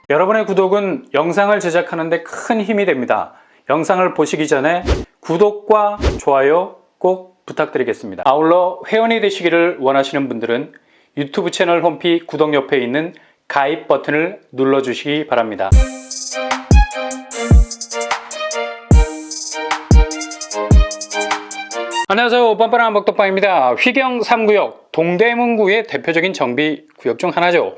여러분의 구독은 영상을 제작하는 데 큰 힘이 됩니다. 영상을 보시기 전에 구독과 좋아요 꼭 부탁드리겠습니다. 아울러 회원이 되시기를 원하시는 분들은 유튜브 채널 홈피 구독 옆에 있는 가입 버튼을 눌러주시기 바랍니다. 안녕하세요. 뻔뻔한 먹덕방입니다. 휘경 3구역 동대문구의 대표적인 정비구역 중 하나죠.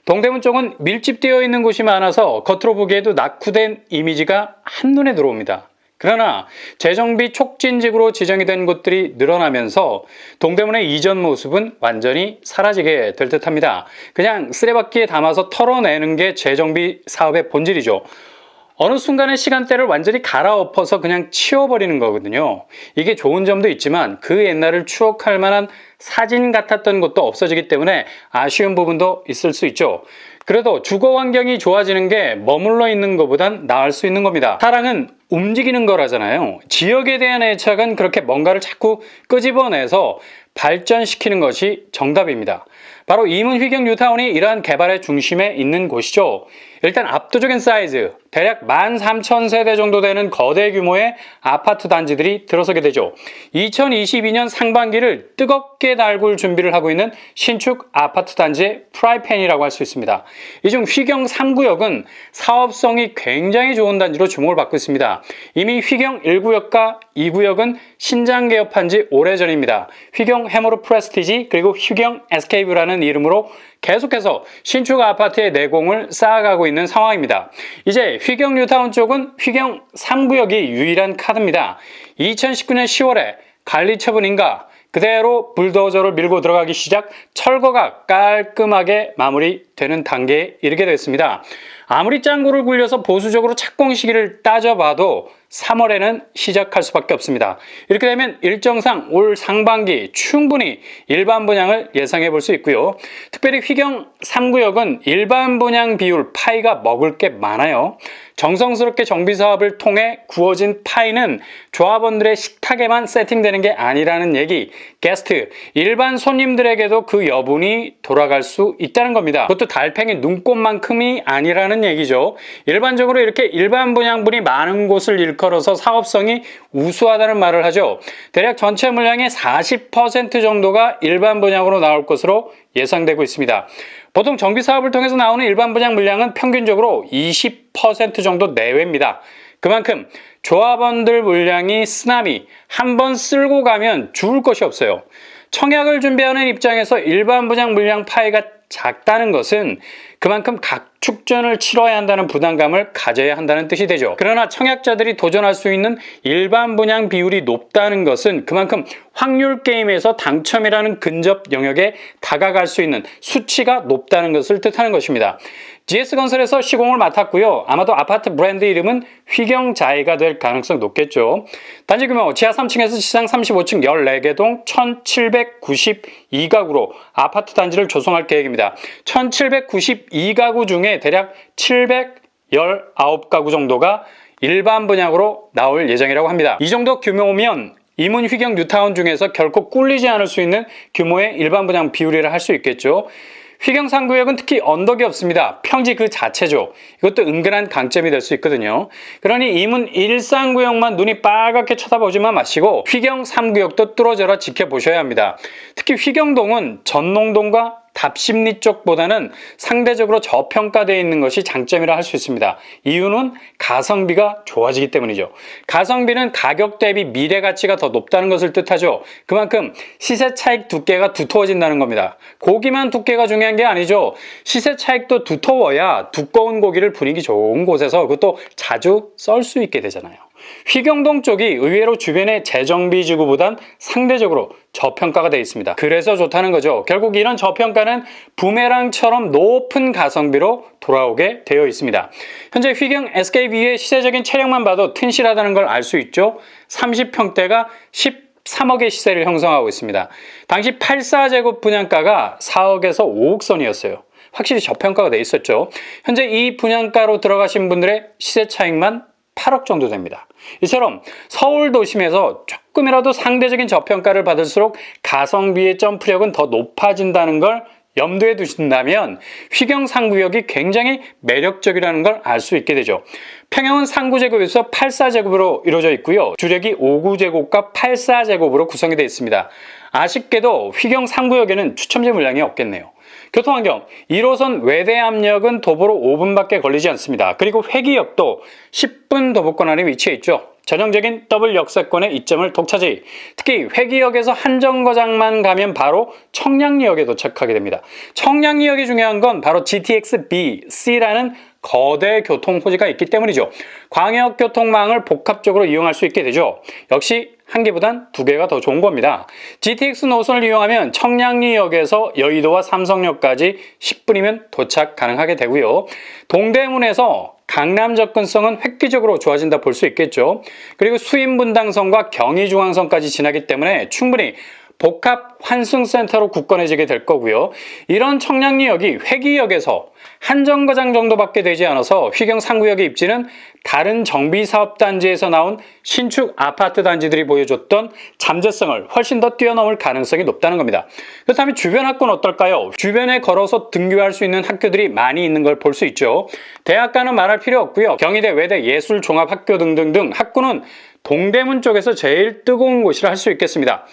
동대문 쪽은 밀집되어 있는 곳이 많아서 겉으로 보기에도 낙후된 이미지가 한눈에 들어옵니다. 그러나 재정비 촉진지구로 지정이 된 곳들이 늘어나면서 동대문의 이전 모습은 완전히 사라지게 될 듯합니다. 그냥 쓰레받기에 담아서 털어내는 게 재정비 사업의 본질이죠. 어느 순간의 시간대를 완전히 갈아엎어서 그냥 치워버리는 거거든요. 이게 좋은 점도 있지만 그 옛날을 추억할 만한 사진 같았던 것도 없어지기 때문에 아쉬운 부분도 있을 수 있죠. 그래도 주거 환경이 좋아지는 게 머물러 있는 것보단 나을 수 있는 겁니다. 사랑은 움직이는 거라잖아요. 지역에 대한 애착은 그렇게 뭔가를 자꾸 끄집어내서 발전시키는 것이 정답입니다. 바로 이문 휘경 뉴타운이 이러한 개발의 중심에 있는 곳이죠. 일단 압도적인 사이즈, 대략 13,000세대 정도 되는 거대 규모의 아파트 단지들이 들어서게 되죠. 2022년 상반기를 뜨겁게 달굴 준비를 하고 있는 신축 아파트 단지의 프라이팬이라고 할 수 있습니다. 이 중 휘경 3구역은 사업성이 굉장히 좋은 단지로 주목을 받고 있습니다. 이미 휘경 1구역과 2구역은 신장 개업한 지 오래전입니다. 휘경 해머루 프레스티지 그리고 휘경 에스케이브라는 이름으로 계속해서 신축 아파트의 내공을 쌓아가고 있는 상황입니다. 이제 휘경 뉴타운 쪽은 휘경 3구역이 유일한 카드입니다. 2019년 10월에 관리 처분인가 그대로 불도저를 밀고 들어가기 시작 철거가 깔끔하게 마무리되는 단계에 이르게 됐습니다. 아무리 짱구를 굴려서 보수적으로 착공 시기를 따져봐도 3월에는 시작할 수밖에 없습니다. 이렇게 되면 일정상 올 상반기 충분히 일반 분양을 예상해 볼 수 있고요. 특별히 휘경 3구역은 일반 분양 비율 파이가 먹을 게 많아요. 정성스럽게 정비사업을 통해 구워진 파이는 조합원들의 식탁에만 세팅되는 게 아니라는 얘기, 게스트, 일반 손님들에게도 그 여분이 돌아갈 수 있다는 겁니다. 그것도 달팽이 눈꽃만큼이 아니라는 얘기죠. 일반적으로 이렇게 일반 분양분이 많은 곳을 일컬어서 사업성이 우수하다는 말을 하죠. 대략 전체 물량의 40% 정도가 일반 분양으로 나올 것으로 예상되고 있습니다. 보통 정비사업을 통해서 나오는 일반 분양 물량은 평균적으로 20% 정도 내외입니다. 그만큼 조합원들 물량이 쓰나미, 한번 쓸고 가면 죽을 것이 없어요. 청약을 준비하는 입장에서 일반 분양 물량 파이가 작다는 것은 그만큼 각축전을 치러야 한다는 부담감을 가져야 한다는 뜻이 되죠. 그러나 청약자들이 도전할 수 있는 일반 분양 비율이 높다는 것은 그만큼 확률 게임에서 당첨이라는 근접 영역에 다가갈 수 있는 수치가 높다는 것을 뜻하는 것입니다. GS건설에서 시공을 맡았고요. 아마도 아파트 브랜드 이름은 휘경자이가 될 가능성이 높겠죠. 단지 규모 지하 3층에서 지상 35층 14개 동 1792가구로 아파트 단지를 조성할 계획입니다. 1792가구 중에 대략 719가구 정도가 일반 분양으로 나올 예정이라고 합니다. 이 정도 규모면 이문 휘경 뉴타운 중에서 결코 꿀리지 않을 수 있는 규모의 일반 분양 비율이라 할 수 있겠죠. 휘경 3구역은 특히 언덕이 없습니다. 평지 그 자체죠. 이것도 은근한 강점이 될 수 있거든요. 그러니 이문 1상구역만 눈이 빨갛게 쳐다보지만 마시고 휘경 3구역도 뚫어져라 지켜보셔야 합니다. 특히 휘경동은 전농동과 답심리 쪽보다는 상대적으로 저평가되어 있는 것이 장점이라 할 수 있습니다. 이유는 가성비가 좋아지기 때문이죠. 가성비는 가격 대비 미래 가치가 더 높다는 것을 뜻하죠. 그만큼 시세 차익 두께가 두터워진다는 겁니다. 고기만 두께가 중요한 게 아니죠. 시세 차익도 두터워야 두꺼운 고기를 분위기 좋은 곳에서 그것도 자주 썰 수 있게 되잖아요. 휘경동 쪽이 의외로 주변의 재정비 지구보단 상대적으로 저평가가 되어 있습니다. 그래서 좋다는 거죠. 결국 이런 저평가는 부메랑처럼 높은 가성비로 돌아오게 되어 있습니다. 현재 휘경 SKV의 시세적인 체력만 봐도 튼실하다는 걸 알 수 있죠. 30평대가 13억의 시세를 형성하고 있습니다. 당시 84제곱 분양가가 4억에서 5억 선이었어요. 확실히 저평가가 돼 있었죠. 현재 이 분양가로 들어가신 분들의 시세 차익만 8억 정도 됩니다. 이처럼 서울 도심에서 조금이라도 상대적인 저평가를 받을수록 가성비의 점프력은 더 높아진다는 걸 염두에 두신다면 휘경 상구역이 굉장히 매력적이라는 걸 알 수 있게 되죠. 평형은 3구제곱에서 8사제곱으로 이루어져 있고요. 주력이 5구제곱과 8사제곱으로 구성이 되어 있습니다. 아쉽게도 휘경 3구역에는 추첨제 물량이 없겠네요. 교통환경 1호선 외대암역은 도보로 5분밖에 걸리지 않습니다. 그리고 회기역도 10분 도보권 안에 위치해 있죠. 전형적인 더블 역세권의 이점을 독차지. 특히 회기역에서 한 정거장만 가면 바로 청량리역에 도착하게 됩니다. 청량리역이 중요한 건 바로 GTX B, C라는 거대 교통호재가 있기 때문이죠. 광역교통망을 복합적으로 이용할 수 있게 되죠. 역시 한 개보단 두 개가 더 좋은 겁니다. GTX 노선을 이용하면 청량리역에서 여의도와 삼성역까지 10분이면 도착 가능하게 되고요. 동대문에서 강남 접근성은 획기적으로 좋아진다 볼 수 있겠죠. 그리고 수인분당선과 경의중앙선까지 지나기 때문에 충분히 복합 환승센터로 굳건해지게 될 거고요. 이런 청량리역이 회기역에서 한 정거장 정도밖에 되지 않아서 휘경 3구역의 입지는 다른 정비사업단지에서 나온 신축 아파트 단지들이 보여줬던 잠재성을 훨씬 더 뛰어넘을 가능성이 높다는 겁니다. 그렇다면 주변 학교는 어떨까요? 주변에 걸어서 등교할 수 있는 학교들이 많이 있는 걸 볼 수 있죠. 대학가는 말할 필요 없고요. 경희대, 외대, 예술종합학교 등등등 학교는 동대문 쪽에서 제일 뜨거운 곳이라 할 수 있겠습니다.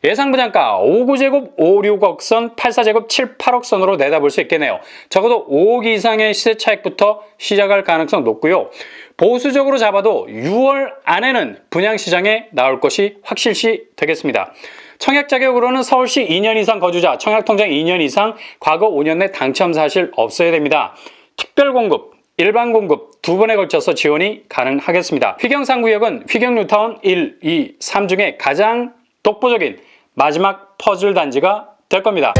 예상 분양가 5구제곱 5, 6억선, 8사제곱 7, 8억선으로 내다볼 수 있겠네요. 적어도 5억 이상의 시세 차익부터 시작할 가능성 높고요. 보수적으로 잡아도 6월 안에는 분양시장에 나올 것이 확실시 되겠습니다. 청약 자격으로는 서울시 2년 이상 거주자, 청약통장 2년 이상, 과거 5년 내 당첨 사실 없어야 됩니다. 특별 공급, 일반 공급 두 번에 걸쳐서 지원이 가능하겠습니다. 휘경 3구역은 휘경 뉴타운 1, 2, 3 중에 가장 독보적인 마지막 퍼즐 단지가 될 겁니다.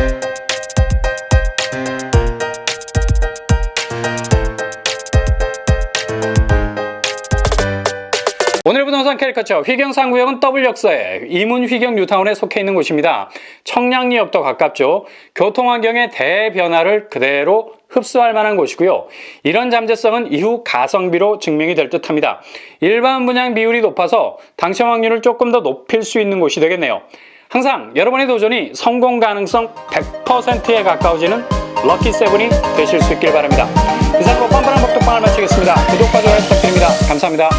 오늘 부동산 캐리커처 휘경 3구역은 더블 역사에 이문 휘경 뉴타운에 속해 있는 곳입니다. 청량리역도 가깝죠. 교통환경의 대변화를 그대로 흡수할 만한 곳이고요. 이런 잠재성은 이후 가성비로 증명이 될 듯합니다. 일반 분양 비율이 높아서 당첨 확률을 조금 더 높일 수 있는 곳이 되겠네요. 항상 여러분의 도전이 성공 가능성 100%에 가까워지는 럭키7이 되실 수 있길 바랍니다. 이상으로 뻔뻔한 복덕방을 마치겠습니다. 구독과 좋아요 부탁드립니다. 감사합니다.